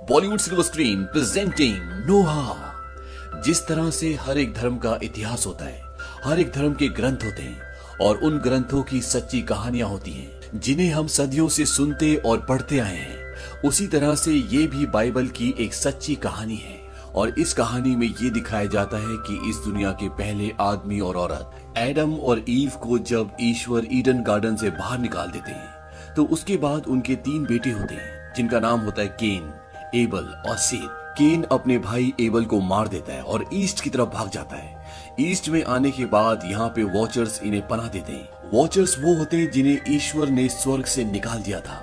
Bollywood silver screen presenting नोहा। जिस तरह से हर एक धर्म का इतिहास होता है, हर एक धर्म के ग्रंथ होते हैं और उन ग्रंथों की सच्ची कहानियां होती हैं जिन्हें हम सदियों से सुनते और पढ़ते आए हैं, उसी तरह से ये भी बाइबल की एक सच्ची कहानी है। और इस कहानी में ये दिखाया जाता है कि इस दुनिया के पहले आदमी और औरत एडम और ईव को जब ईश्वर ईडन गार्डन से बाहर निकाल देते हैं तो उसके बाद उनके 3 बेटे होते हैं जिनका नाम होता है केन, एबल और सेत। केन अपने भाई एबल को मार देता है और ईस्ट की तरफ भाग जाता है। ईस्ट में आने के बाद यहाँ पे वॉचर्स इन्हें पनाह देते हैं। वॉचर्स वो होते हैं जिन्हें ईश्वर ने स्वर्ग से निकाल दिया था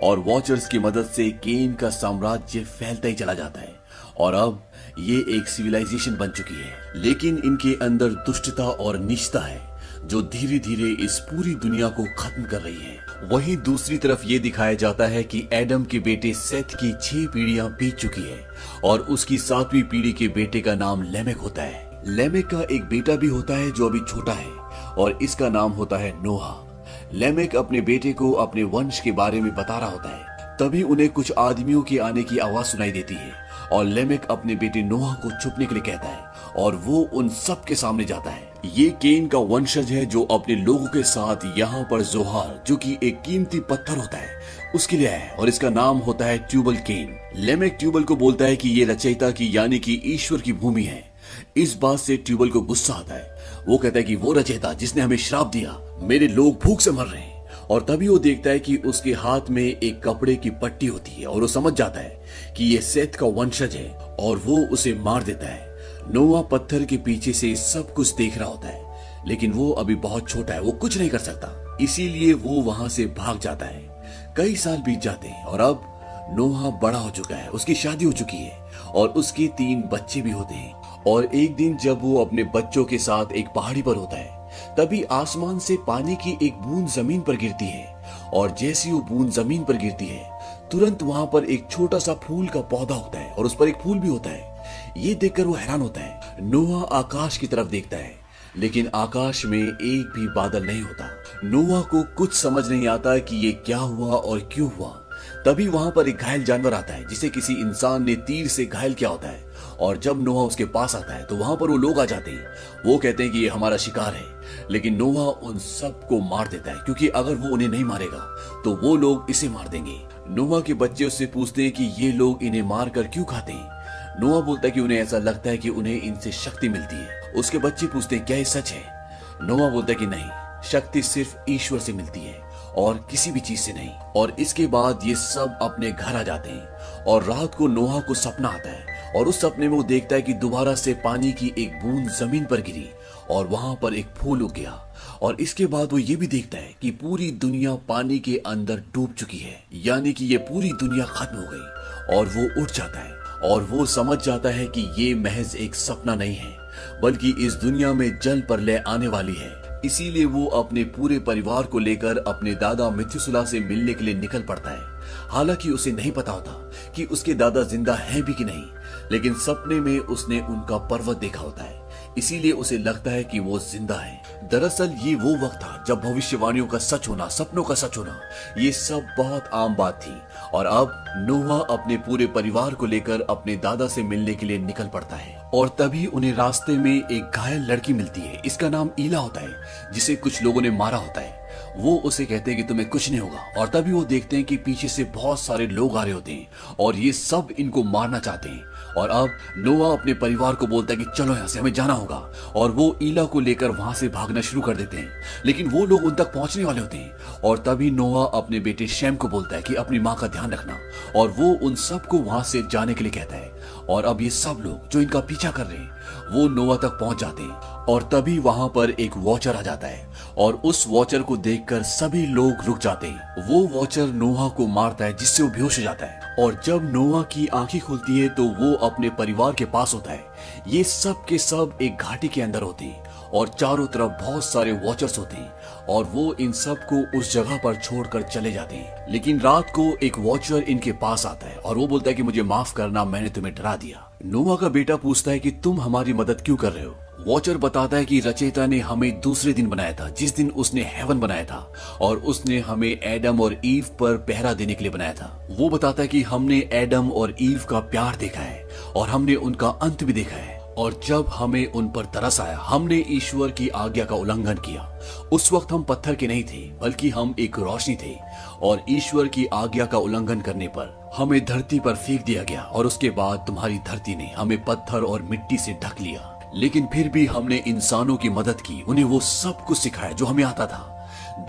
और वॉचर्स की मदद से केन का साम्राज्य फैलता ही चला जाता है और अब ये एक सिविलाइजेशन बन चुकी है। लेकिन इनके अंदर दुष्टता और नीचता है जो धीरे धीरे इस पूरी दुनिया को खत्म कर रही है। वहीं दूसरी तरफ ये दिखाया जाता है कि एडम के बेटे सेथ की 6 पीढ़ियां बीत चुकी है और उसकी 7वीं पीढ़ी के बेटे का नाम लेमेक होता है। लेमेक का एक बेटा भी होता है जो अभी छोटा है और इसका नाम होता है नोहा। लेमेक अपने बेटे को अपने वंश के बारे में बता रहा होता है। तभी उन्हें कुछ आदमियों के आने की आवाज सुनाई देती है और लेमेक अपने बेटे नोहा को छुपने के लिए कहता है और वो उन सब के सामने जाता है। ये केन का वंशज है जो अपने लोगों के साथ यहाँ पर जोहार, जो कि एक कीमती पत्थर होता है, उसके लिए है और इसका नाम होता है ट्यूबल केन। लेमेक ट्यूबल को बोलता है कि ये रचयिता की यानी कि ईश्वर की भूमि है। इस बात से ट्यूबल को गुस्सा आता है। वो कहता है कि वो रचयिता जिसने हमें श्राप दिया, मेरे लोग भूख से मर रहे हैं। और तभी वो देखता है कि उसके हाथ में एक कपड़े की पट्टी होती है और वो समझ जाता है कि ये सेथ का वंशज है और वो उसे मार देता है। नोहा पत्थर के पीछे से सब कुछ देख रहा होता है लेकिन वो अभी बहुत छोटा है, वो कुछ नहीं कर सकता, इसीलिए वो वहां से भाग जाता है। कई साल बीत जाते हैं और अब नोहा बड़ा हो चुका है, उसकी शादी हो चुकी है और उसके 3 बच्चे भी होते हैं। और एक दिन जब वो अपने बच्चों के साथ एक पहाड़ी पर होता है तभी आसमान से पानी की एक बूंद जमीन पर गिरती है और जैसी वो बूंद जमीन पर गिरती है तुरंत वहां पर एक छोटा सा फूल का पौधा होता है और उस पर एक फूल भी होता है। ये देखकर वो हैरान होता है। नोहा आकाश की तरफ देखता है लेकिन आकाश में एक भी बादल नहीं होता। नोहा को कुछ समझ नहीं आता कि ये क्या हुआ और क्यों हुआ। तभी वहां पर एक घायल जानवर आता है जिसे किसी इंसान ने तीर से घायल किया होता है और जब नोहा उसके पास आता है तो वहां पर वो लोग आ जाते हैं। वो कहते हैं कि ये हमारा शिकार है, लेकिन नोहा उन सब को मार देता है क्योंकि अगर वो उन्हें नहीं मारेगा तो वो लोग इसे मार देंगे। नोहा के बच्चे उससे पूछते हैं कि ये लोग इन्हें मार कर क्यों खाते हैं। नोहा बोलता है कि उन्हें ऐसा लगता है कि उन्हें इनसे शक्ति मिलती है। उसके बच्चे पूछते हैं क्या ये सच है। नोहा बोलता है कि नहीं, शक्ति सिर्फ ईश्वर से मिलती है और किसी भी चीज से नहीं। और इसके बाद ये सब अपने घर आ जाते हैं और रात को नोहा को सपना आता है और उस सपने में वो देखता है कि दोबारा से पानी की एक बूंद जमीन पर गिरी और वहां पर एक फूल उग गया। और इसके बाद वो ये भी देखता है कि पूरी दुनिया पानी के अंदर डूब चुकी है, यानी कि ये पूरी दुनिया खत्म हो गई। और वो उठ जाता है और वो समझ जाता है कि ये महज एक सपना नहीं है बल्कि इस दुनिया में जल प्रलय आने वाली है। इसीलिए वो अपने पूरे परिवार को लेकर अपने दादा मिथुसुला से मिलने के लिए निकल पड़ता है। हालांकि उसे नहीं पता होता कि उसके दादा जिंदा हैं भी कि नहीं, लेकिन सपने में उसने उनका पर्वत देखा होता है, इसीलिए उसे लगता है कि वो जिंदा है। दरअसल ये वो वक्त था जब भविष्यवाणियों का सच होना, सपनों का सच होना, ये सब बहुत आम बात थी। और अब नोहा अपने पूरे परिवार को लेकर अपने दादा से मिलने के लिए निकल पड़ता है और तभी उन्हें रास्ते में एक घायल लड़की मिलती है। इसका नाम ईला होता है जिसे कुछ लोगों ने मारा होता है। वो उसे कहते हैं कि तुम्हें कुछ नहीं होगा और तभी वो देखते हैं कि पीछे से बहुत सारे लोग आ रहे होते हैं और ये सब इनको मारना चाहते हैं। और अब नोहा अपने परिवार को बोलता है कि चलो यहाँ से, हमें जाना होगा। और वो ईला को लेकर वहां से भागना शुरू कर देते हैं लेकिन वो लोग उन तक पहुंचने वाले होते हैं और तभी नोहा अपने बेटे शैम को बोलता है कि अपनी माँ का ध्यान रखना और वो उन सबको वहां से जाने के लिए कहता है। और अब ये सब लोग जो इनका पीछा कर रहे हैं वो नोहा तक पहुंच जाते हैं और तभी वहां पर एक वॉचर आ जाता है और उस वॉचर को देखकर सभी लोग रुक जाते हैं। वो वॉचर नोहा को मारता है जिससे वो बेहोश हो जाता है और जब नोहा की आंखें खुलती है तो वो अपने परिवार के पास होता है। ये सब के सब एक घाटी के अंदर होते हैं और चारों तरफ बहुत सारे वॉचर्स होते हैं और वो इन सब को उस जगह पर छोड़कर चले जाते हैं। लेकिन रात को एक वॉचर इनके पास आता है और वो बोलता है कि मुझे माफ करना, मैंने तुम्हें डरा दिया। नोहा का बेटा पूछता है कि तुम हमारी मदद क्यों कर रहे हो। वॉचर बताता है कि रचयिता ने हमें दूसरे दिन बनाया था, जिस दिन उसने हेवन बनाया था, और उसने हमें एडम और ईव पर पहरा देने के लिए बनाया था। वो बताता है कि हमने एडम और ईव का प्यार देखा है और हमने उनका अंत भी देखा है, और जब हमें उन पर तरस आया हमने ईश्वर की आज्ञा का उल्लंघन किया। उस वक्त हम पत्थर के नहीं थे, बल्कि हम एक रोशनी थे, और ईश्वर की आज्ञा का उल्लंघन करने पर हमें धरती पर फेंक दिया गया, और उसके बाद तुम्हारी धरती ने हमें पत्थर और मिट्टी से ढक लिया। लेकिन फिर भी हमने इंसानों की मदद की, उन्हें वो सब कुछ सिखाया जो हमें आता था।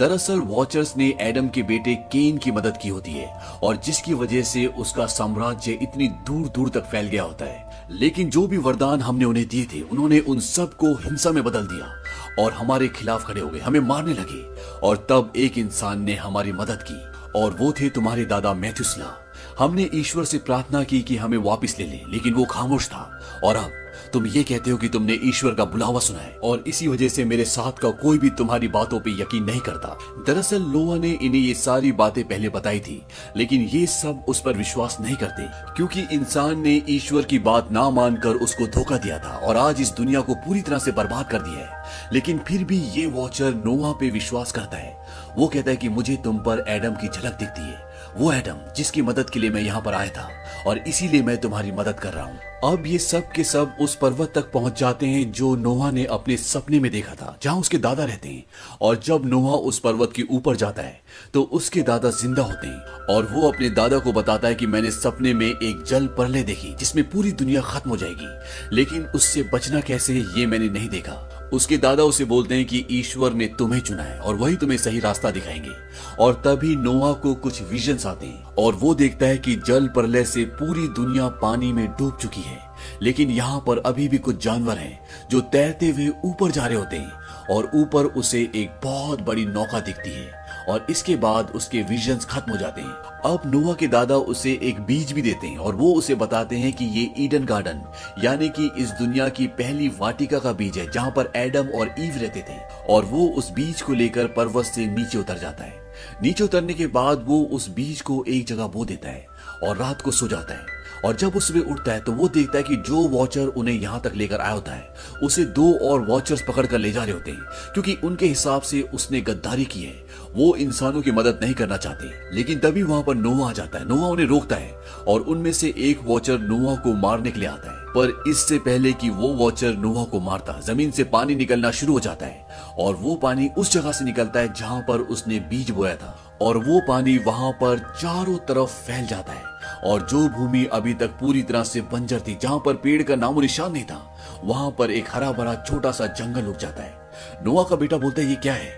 दरअसल वॉचर्स ने एडम के बेटे केन की मदद की होती है, और जिसकी वजह से उसका साम्राज्य इतनी दूर दूर तक फैल गया होता है। लेकिन जो भी वरदान हमने उन्हें दिए थे, उन्होंने उन सब को हिंसा में बदल दिया और हमारे खिलाफ खड़े हो गए, हमें मारने लगे। और तब एक इंसान ने हमारी मदद की, और वो थे तुम्हारे दादा मैथुसला। हमने ईश्वर से प्रार्थना की कि हमें वापस ले ले, लेकिन वो खामोश था। और अब तुम ये कहते हो कि तुमने ईश्वर का बुलावा सुना है, और इसी वजह से मेरे साथ का कोई भी तुम्हारी बातों पे यकीन नहीं करता। दरअसल नोआ ने इन्हें ये सारी बातें पहले बताई थी, लेकिन ये सब उस पर विश्वास नहीं करते, क्योंकि इंसान ने ईश्वर की बात ना मानकर उसको धोखा दिया था और आज इस दुनिया को पूरी तरह से बर्बाद कर दिया है। लेकिन फिर भी ये वॉचर नोआ पे विश्वास करता है। वो कहता है कि मुझे तुम पर एडम की झलक दिखती है, वो एडम जिसकी मदद के लिए मैं यहाँ पर आया था, और इसीलिए मैं तुम्हारी मदद कर रहा हूँ। अब ये सब के सब उस पर्वत तक पहुंच जाते हैं जो नोहा ने अपने सपने में देखा था, जहाँ उसके दादा रहते हैं। और जब नोहा उस पर्वत के ऊपर जाता है तो उसके दादा जिंदा होते हैं, और वो अपने दादा को बताता है कि मैंने सपने में एक जल प्रलय देखी जिसमें पूरी दुनिया खत्म हो जाएगी, लेकिन उससे बचना कैसे ये मैंने नहीं देखा। उसके दादा उसे बोलते हैं कि ईश्वर ने तुम्हें चुना है और वही तुम्हें सही रास्ता दिखाएंगे। और तभी नोआ को कुछ विजन्स आते हैं, और वो देखता है कि जल प्रलय से पूरी दुनिया पानी में डूब चुकी है, लेकिन यहाँ पर अभी भी कुछ जानवर हैं जो तैरते हुए ऊपर जा रहे होते हैं, और ऊपर उसे एक बहुत बड़ी नौका दिखती है। और इसके बाद उसके विजन्स खत्म हो जाते हैं। अब नोआ के दादा उसे एक बीज भी देते हैं, और वो उसे बताते हैं कि ये ईडन गार्डन यानी कि इस दुनिया की पहली वाटिका का बीज है, जहाँ पर एडम और ईव रहते थे। और वो उस बीज को लेकर पर्वत से नीचे उतर जाता है। नीचे उतरने के बाद वो उस बीज को एक जगह बो देता है और रात को सो जाता है। और जब वो सुबह उठता है तो वो देखता है कि जो वॉचर उन्हें यहाँ तक लेकर आया होता है उसे 2 और वॉचर्स पकड़ कर ले जा रहे होते हैं, क्योंकि उनके हिसाब से उसने गद्दारी की है। वो इंसानों की मदद नहीं करना चाहते। लेकिन तभी वहां पर नोआ आ जाता है। नोआ उन्हें रोकता है, और उनमें से एक वॉचर नोआ को मारने के लिए आता है। पर इससे पहले कि वो वॉचर नोआ को मारता, जमीन से पानी निकलना शुरू हो जाता है, और वो पानी उस जगह से निकलता है जहाँ पर उसने बीज बोया था, और वो पानी वहां पर चारों तरफ फैल जाता है। और जो भूमि अभी तक पूरी तरह से बंजर थी, जहाँ पर पेड़ का नामो निशान नहीं था, वहां पर एक हरा भरा छोटा सा जंगल उग जाता है। नोआ का बेटा बोलता है ये क्या है?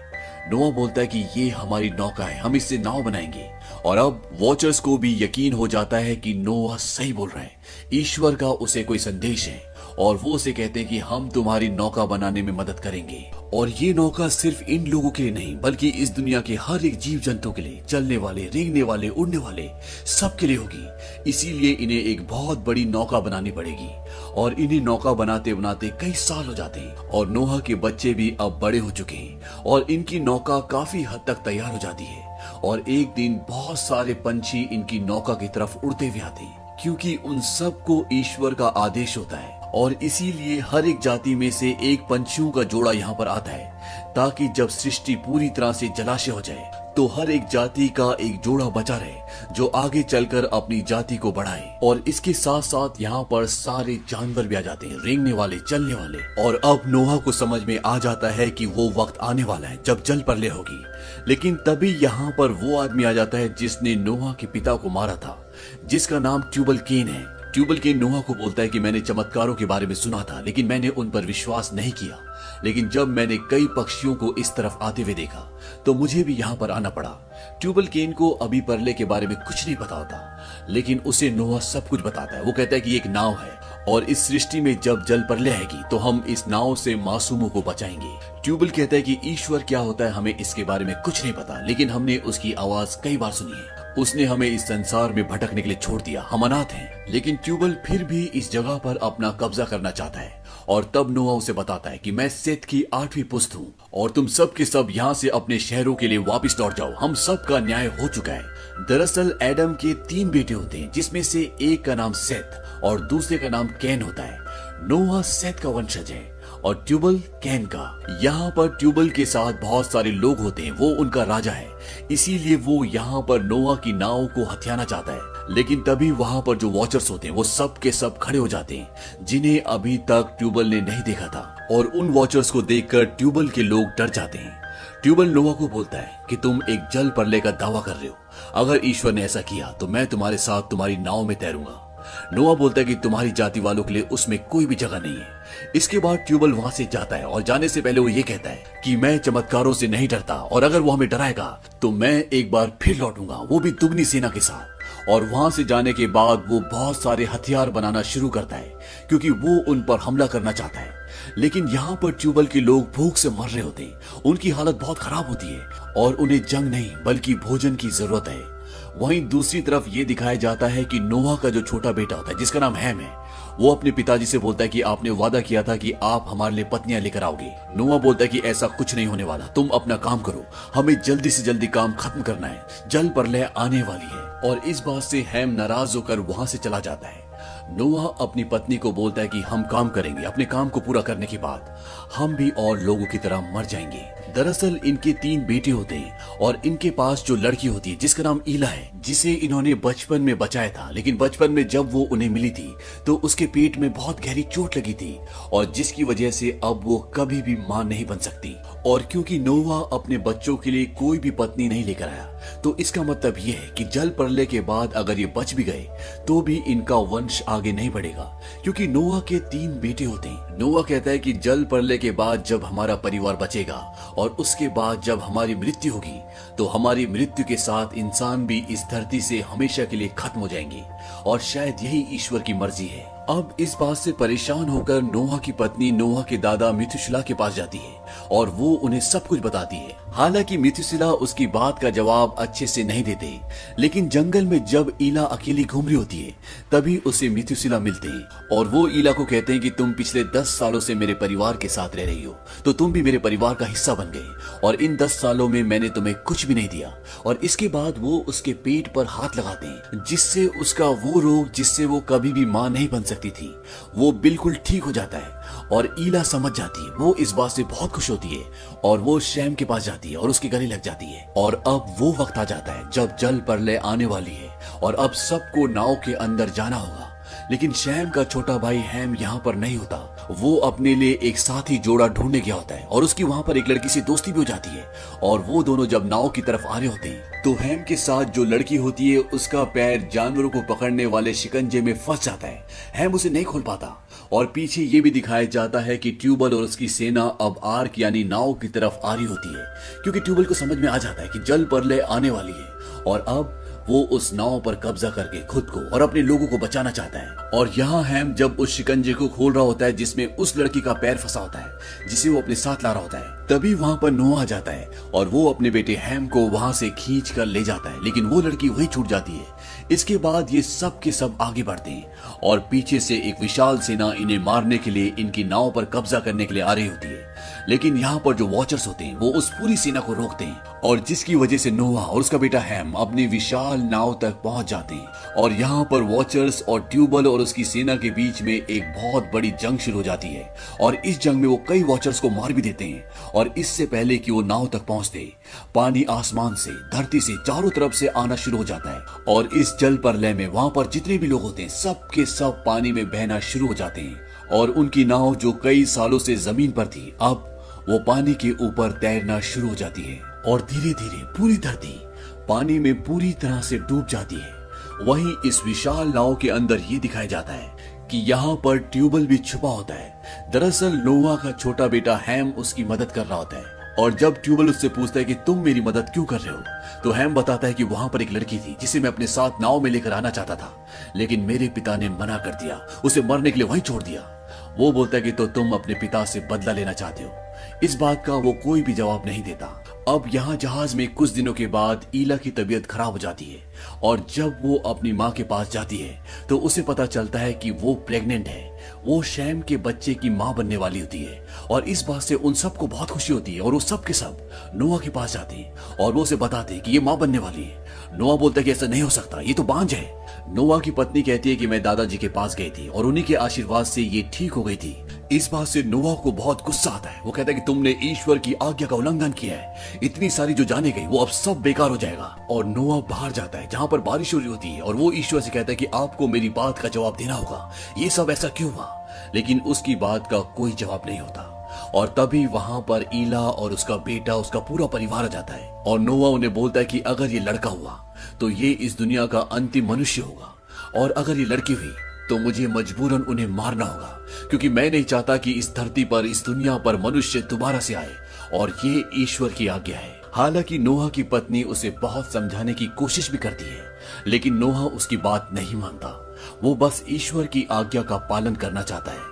नोआ बोलता है कि ये हमारी नौका है, हम इससे नाव बनाएंगे। और अब वॉचर्स को भी यकीन हो जाता है कि नोआ सही बोल रहा है, ईश्वर का उसे कोई संदेश है, और वो उसे कहते हैं कि हम तुम्हारी नौका बनाने में मदद करेंगे। और ये नौका सिर्फ इन लोगों के लिए नहीं, बल्कि इस दुनिया के हर एक जीव जंतु के लिए, चलने वाले, रेंगने वाले, उड़ने वाले, सबके लिए होगी। इसीलिए इन्हें एक बहुत बड़ी नौका बनानी पड़ेगी। और इन्हें नौका बनाते बनाते कई साल हो जाते हैं, और नोहा के बच्चे भी अब बड़े हो चुके हैं, और इनकी नौका काफी हद तक तैयार हो जाती है। और एक दिन बहुत सारे पंछी इनकी नौका की तरफ उड़ते हुए आते हैं, क्योंकि उन सबको ईश्वर का आदेश होता है। और इसीलिए हर एक जाति में से एक पंछियों का जोड़ा यहाँ पर आता है, ताकि जब सृष्टि पूरी तरह से जलाशय हो जाए तो हर एक जाति का एक जोड़ा बचा रहे, जो आगे चलकर अपनी जाति को बढ़ाए। और इसके साथ साथ यहाँ पर सारे जानवर भी आ जाते हैं, रेंगने वाले, चलने वाले। और अब नोहा को समझ में आ जाता है कि वो वक्त आने वाला है जब जल प्रलय होगी। लेकिन तभी यहाँ पर वो आदमी आ जाता है जिसने नोहा के पिता को मारा था, जिसका नाम ट्यूबल केन है। ट्यूबल केन नोहा को बोलता है कि मैंने चमत्कारों के बारे में सुना था, लेकिन मैंने उन पर विश्वास नहीं किया। लेकिन जब मैंने कई पक्षियों को इस तरफ आते हुए देखा तो मुझे भी यहाँ पर आना पड़ा। ट्यूबल केन को अभी प्रलय के बारे में कुछ नहीं पता होता, लेकिन उसे नोहा सब कुछ बताता है। वो कहता है कि एक नाव है, और इस सृष्टि में जब जल प्रलय आएगी तो हम इस नाव से मासूमों को बचाएंगे। ट्यूबल कहता है कि ईश्वर क्या होता है हमें इसके बारे में कुछ नहीं पता, लेकिन हमने उसकी आवाज कई बार सुनी है। उसने हमें इस संसार में भटकने के लिए छोड़ दिया, हम अनाथ हैं। लेकिन ट्यूबल फिर भी इस जगह पर अपना कब्जा करना चाहता है। और तब नोआ उसे बताता है कि मैं सेत की 8वीं पुस्त हूँ, और तुम सब के सब यहाँ से अपने शहरों के लिए वापस लौट जाओ, हम सब का न्याय हो चुका है। दरअसल एडम के 3 बेटे होते हैं, जिसमें से एक का नाम सेत और दूसरे का नाम कैन होता है। नोआ सेत का वंशज है, और ट्यूबल कैन का। यहाँ पर ट्यूबल के साथ बहुत सारे लोग होते हैं, वो उनका राजा है, इसीलिए वो यहाँ पर नोआ की नाव को हथियाना चाहता है। लेकिन तभी वहाँ पर जो वॉचर्स होते हैं वो सब के सब खड़े हो जाते हैं, जिन्हें अभी तक ट्यूबल ने नहीं देखा था। और उन वॉचर्स को देखकर ट्यूबल के लोग डर जाते हैं। ट्यूबल नोआ को बोलता है कि तुम एक जल प्रलय का दावा कर रहे हो, अगर ईश्वर ने ऐसा किया तो मैं तुम्हारे साथ तुम्हारी नाव में तैरूंगा। नोआ बोलता है कि तुम्हारी जाति वालों के लिए उसमें कोई भी जगह नहीं है। इसके बाद ट्यूबल वहां से जाता है और जाने से पहले वो ये कहता है कि मैं चमत्कारों से नहीं डरता, और अगर वो हमें डराएगा तो मैं एक बार फिर लौटूंगा, वो भी दुगनी सेना के साथ। और वहां से जाने के बाद वो बहुत सारे हथियार बनाना शुरू करता है, क्योंकि वो उन पर हमला करना चाहता है। लेकिन यहाँ पर ट्यूबल के लोग भूख से मर रहे होते हैं, उनकी हालत बहुत खराब होती है और उन्हें जंग नहीं बल्कि भोजन की जरूरत है। वहीं दूसरी तरफ ये दिखाया जाता है कि नोआ का जो छोटा बेटा होता है, जिसका नाम हैम है, वो अपने पिताजी से बोलता है कि आपने वादा किया था कि आप हमारे लिए पत्नियां लेकर आओगे। नोआ बोलता है कि ऐसा कुछ नहीं होने वाला, तुम अपना काम करो, हमें जल्दी से जल्दी काम खत्म करना है, जल प्रलय आने वाली है। और इस बात से हैम नाराज होकर वहां से चला जाता है। नोआ अपनी पत्नी को बोलता है कि हम काम करेंगे, अपने काम को पूरा करने के बाद हम भी और लोगों की तरह मर जाएंगे। दरअसल इनके 3 बेटे होते हैं और इनके पास जो लड़की होती है जिसका नाम ईला है, जिसे इन्होंने बचपन में बचाया था, लेकिन बचपन में जब वो उन्हें मिली थी तो उसके पेट में बहुत गहरी चोट लगी थी, और जिसकी वजह से अब वो कभी भी मां नहीं बन सकती। और क्योंकि नोआ अपने बच्चों के लिए कोई भी पत्नी नहीं लेकर आया, तो इसका मतलब ये है कि जल प्रलय के बाद अगर ये बच भी गए तो भी इनका वंश आगे नहीं बढ़ेगा, क्योंकि नोआ के 3 बेटे होते हैं। नोआ कहता है कि जल प्रलय के बाद जब हमारा परिवार बचेगा और उसके बाद जब हमारी मृत्यु होगी, तो हमारी मृत्यु के साथ इंसान भी इस धरती से हमेशा के लिए खत्म हो जाएंगे, और शायद यही ईश्वर की मर्जी है। अब इस बात से परेशान होकर नोआ की पत्नी नोआ के दादा मिथुशिला के पास जाती है और वो उन्हें सब कुछ बताती है। हालांकि मिथुशिला उसकी बात का जवाब अच्छे से नहीं देते, लेकिन जंगल में जब ईला अकेली घूम रही होती है तभी उसे मिथुशिला मिलते हैं और वो ईला को कहते हैं कि तुम पिछले 10 सालों से मेरे परिवार के साथ रह रही हो, तो तुम भी मेरे परिवार का हिस्सा बन गए, और इन 10 सालों में मैंने तुम्हें कुछ भी नहीं दिया। और इसके बाद वो उसके पेट पर हाथ लगाते हैं, जिससे उसका वो रोग जिससे वो कभी भी मां नहीं बन सकती थी, वो बिल्कुल ठीक हो जाता है। और ईला समझ जाती है, वो इस बात से बहुत खुश होती है और वो शैम के पास जाती है और उसके गले लग जाती है। और अब वो वक्त आ जाता है जब जल प्रलय आने वाली है और अब सबको नाव के अंदर जाना होगा। लेकिन शैम का छोटा भाई हैम यहाँ पर नहीं होता, वो अपने लिए एक साथी जोड़ा ढूंढने गया होता है और उसकी वहाँ पर एक लड़की से दोस्ती भी हो जाती है। और वो दोनों जब नाव की तरफ आ रहे होते हैं तो हैम के साथ जो लड़की होती है उसका पैर जानवरों को पकड़ने वाले शिकंजे में फंस जाता है। हैम उसे नहीं खोल पाता और पीछे ये भी दिखाया जाता है कि ट्यूबल और उसकी सेना अब आर्क यानी नाव की तरफ आ रही होती है, क्योंकि ट्यूबल को समझ में आ जाता है कि जल प्रलय आने वाली है और अब वो उस नाव पर कब्जा करके खुद को और अपने लोगों को बचाना चाहता है। और यहाँ हैम जब उस शिकंजे को खोल रहा होता है जिसमें उस लड़की का पैर फंसा होता है जिसे वो अपने साथ ला रहा होता है, तभी वहां पर नोआ आ जाता है और वो अपने बेटे हैम को वहां से खींच कर ले जाता है, लेकिन वो लड़की वही छूट जाती है। इसके बाद ये सब के सब आगे बढ़ते हैं और पीछे से एक विशाल सेना इन्हें मारने के लिए इनकी नाव पर कब्जा करने के लिए आ रही होती है। लेकिन यहाँ पर जो वॉचर्स होते हैं वो उस पूरी सेना को रोकते हैं, और जिसकी वजह से नोआ और उसका बेटा हैम अपनी विशाल नाव तक पहुंच जाते हैं। और यहाँ पर वॉचर्स और ट्यूबल और उसकी सेना के बीच में एक बहुत बड़ी जंग शुरू हो जाती है और इस जंग में वो कई वॉचर्स को मार भी देते हैं। और इससे पहले कि वो नाव तक पहुंचते, पानी आसमान से धरती से चारों तरफ से आना शुरू हो जाता है और इस जल प्रलय में वहां पर जितने भी लोग होते हैं सब के सब पानी में बहना शुरू हो जाते हैं। और उनकी नाव जो कई सालों से जमीन पर थी, अब वो पानी के ऊपर तैरना शुरू हो जाती है और धीरे धीरे पूरी धरती पानी में पूरी तरह से डूब जाती है। वहीं इस विशाल नाव के अंदर ये दिखाया जाता है कि यहाँ पर ट्यूबल भी छुपा होता है। दरअसल नोआ का छोटा बेटा हैम उसकी मदद कर रहा होता है और जब ट्यूबल उससे पूछता है कि तुम मेरी मदद क्यों कर रहे हो, तो हैम बताता है कि वहां पर एक लड़की थी जिसे मैं अपने साथ नाव में लेकर आना चाहता था, लेकिन मेरे पिता ने मना कर दिया, उसे मरने के लिए वहीं छोड़ दिया। वो बोलता है कि तो तुम अपने पिता से बदला लेना चाहते हो। इस बात का वो कोई भी जवाब नहीं देता। अब यहाँ जहाज में कुछ दिनों के बाद ईला की तबीयत खराब हो जाती है और जब वो अपनी माँ के पास जाती है तो उसे पता चलता है कि वो प्रेग्नेंट है, वो शैम के बच्चे की माँ बनने वाली होती है। और इस बात से उन सबको बहुत खुशी होती है और वो सब के सब नोआ के पास जाते हैं और वो उसे बताते हैं कि ये माँ बनने वाली है। नोआ बोलता है कि ऐसा नहीं हो सकता, ये तो बांझ है। नोआ की पत्नी कहती है कि मैं दादाजी के पास गई थी और उन्हीं के आशीर्वाद से ये ठीक हो गई थी। इस बात से नोआ को बहुत गुस्सा आता है। वो कहता है कि तुमने ईश्वर की आज्ञा का उल्लंघन किया है, इतनी सारी जो जाने गई वो अब सब बेकार हो जाएगा। और नोआ बाहर जाता है जहाँ पर बारिश हो रही होती है और वो ईश्वर से कहता है कि आपको मेरी बात का जवाब देना होगा, ये सब ऐसा क्यों हुआ। लेकिन उसकी बात का कोई जवाब नहीं होता। और तभी वहां पर ईला और उसका बेटा, उसका पूरा परिवार आ जाता है और नोआ उन्हें बोलता है कि अगर ये लड़का हुआ तो ये इस दुनिया का अंतिम मनुष्य होगा, और अगर ये लड़की हुई तो मुझे मजबूरन उन्हें मारना होगा, क्योंकि मैं नहीं चाहता कि इस धरती पर, इस दुनिया पर मनुष्य दोबारा से आए, और ये ईश्वर की आज्ञा है। हालांकि नोहा की पत्नी उसे बहुत समझाने की कोशिश भी करती है, लेकिन नोहा उसकी बात नहीं मानता। वो बस ईश्वर की आज्ञा का पालन करना चाहता है।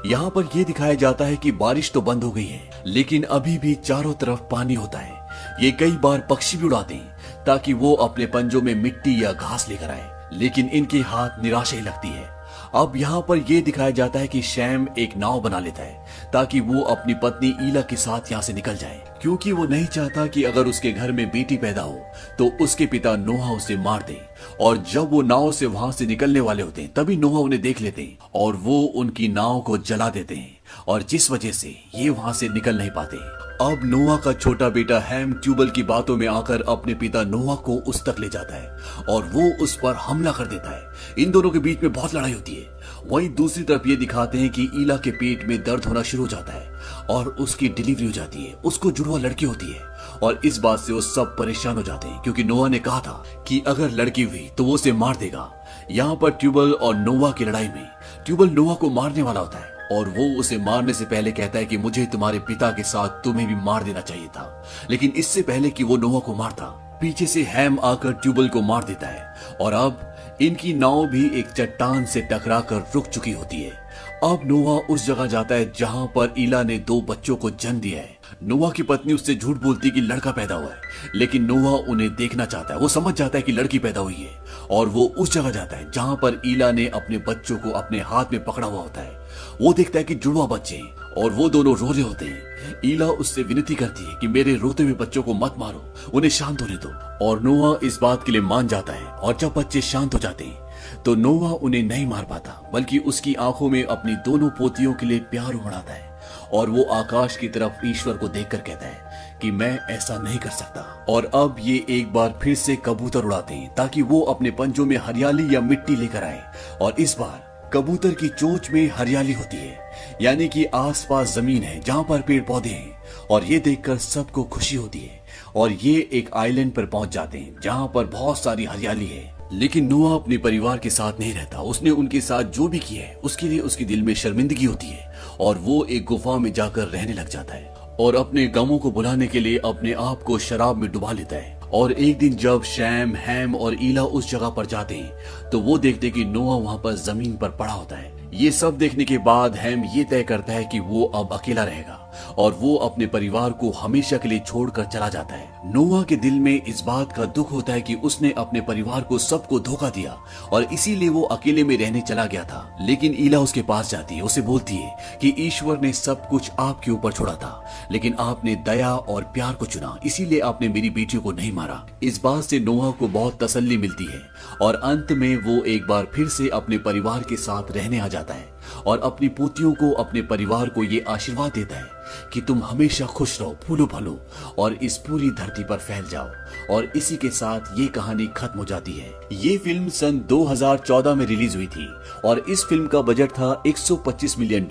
यहाँ पर यह दिखाया जाता है कि बारिश तो बंद हो गई है, लेकिन अभी भी चारों तरफ पानी होता है। ये कई बार पक्षी भी उड़ाते हैं ताकि वो अपने पंजों में मिट्टी या घास लेकर आए, लेकिन इनके हाथ निराशा ही लगती है। अब यहाँ पर यह दिखाया जाता है कि शैम एक नाव बना लेता है ताकि वो अपनी पत्नी ईला के साथ यहाँ से निकल जाए, क्योंकि वो नहीं चाहता कि अगर उसके घर में बेटी पैदा हो तो उसके पिता नोहा उसे मार दे। और जब वो नाव से वहां से निकलने वाले होते हैं तभी नोहा उन्हें देख लेते हैं और वो उनकी नाव को जला देते हैं, और जिस वजह से ये वहां से निकल नहीं पाते। अब नोहा का छोटा बेटा हैम ट्यूबल की बातों में आकर अपने पिता नोहा को उस तक ले जाता है और वो उस पर हमला कर देता है। इन दोनों के बीच में बहुत लड़ाई होती है। वहीं दूसरी तरफ ये दिखाते हैं कि ईला के पेट में दर्द होना शुरू हो जाता है और उसकी डिलीवरी हो जाती है। उसको जुड़वा लड़की होती है और इस बात से वो सब परेशान हो जाते हैं, क्योंकि नोहा ने कहा था कि अगर लड़की हुई तो वो उसे मार देगा। यहाँ पर ट्यूबल और नोहा की लड़ाई में ट्यूबल नोहा को मारने वाला होता है और वो उसे मारने से पहले कहता है कि मुझे तुम्हारे पिता के साथ तुम्हें भी मार देना चाहिए था। लेकिन इससे पहले कि वो नोहा को मारता, पीछे से हैम आकर ट्यूबल को मार देता है और अब इनकी नाव भी एक चट्टान से टकराकर रुक चुकी होती है। अब नोहा उस जगह जाता है जहां पर ईला ने 2 बच्चों को जन्म दिया है। नोहा की पत्नी उससे झूठ बोलती कि लड़का पैदा हुआ है, लेकिन नोहा उन्हें देखना चाहता है। वो समझ जाता है कि लड़की पैदा हुई है और वो उस जगह जाता है जहां पर ईला ने अपने बच्चों को अपने हाथ में पकड़ा हुआ होता है। वो देखता है कि जुड़वा बच्चे हैं और वो दोनों रो रहे होते हैं। ईला उससे विनती करती है कि मेरे रोते हुए बच्चों को मत मारो, उन्हें शांत होने दो, और नोहा इस बात के लिए मान जाता है। और जब बच्चे शांत हो जाते हैं तो नोहा उन्हें नहीं मार पाता, बल्कि उसकी आंखों में अपनी दोनों पोतियों के लिए प्यार उमड़ाता है और वो आकाश की तरफ ईश्वर को देखकर कहता है कि मैं ऐसा नहीं कर सकता। और अब ये एक बार फिर से कबूतर उड़ाते हैं ताकि वो अपने पंजों में हरियाली या मिट्टी लेकर आए, और इस बार कबूतर की चोंच में हरियाली होती है, यानी कि आसपास जमीन है जहां पर पेड़ पौधे हैं। और ये देखकर सबको खुशी होती है और ये एक आइलैंड पर पहुंच जाते हैं जहां पर बहुत सारी हरियाली है। लेकिन नोहा अपने परिवार के साथ नहीं रहता। उसने उनके साथ जो भी किया है उसके लिए उसके दिल में शर्मिंदगी होती है और वो एक गुफा में जाकर रहने लग जाता है और अपने गमों को भुलाने के लिए अपने आप को शराब में डुबा लेता है। और एक दिन जब शैम, हैम और ईला उस जगह पर जाते हैं तो वो देखते कि नोहा वहां पर जमीन पर पड़ा होता है। ये सब देखने के बाद हैम ये तय करता है कि वो अब अकेला रहेगा और वो अपने परिवार को हमेशा के लिए छोड़कर चला जाता है। नोहा के दिल में इस बात का दुख होता है कि उसने अपने परिवार को सबको धोखा दिया और इसीलिए वो अकेले में रहने चला गया था। लेकिन ईला उसके पास जाती है, उसे बोलती है कि ईश्वर ने सब कुछ आपके ऊपर छोड़ा था, लेकिन आपने दया और प्यार को चुना, इसीलिए आपने मेरी बेटियों को नहीं मारा। इस बात से नोहा को बहुत तसल्ली मिलती है और अंत में वो एक बार फिर से अपने परिवार के साथ रहने आ जाता है और अपनी पोतियों को, अपने परिवार को ये आशीर्वाद देता है कि तुम हमेशा खुश रहो, फूलो फलो और इस पूरी धरती पर फैल जाओ। और इसी के साथ ये कहानी खत्म हो जाती है। ये फिल्म सन 2014 में रिलीज हुई थी और इस फिल्म का बजट था $125 मिलियन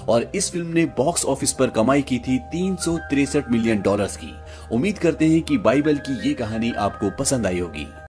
और इस फिल्म ने बॉक्स ऑफिस पर कमाई की थी $363 मिलियन की। उम्मीद करते हैं कि बाइबल की ये कहानी आपको पसंद आई होगी।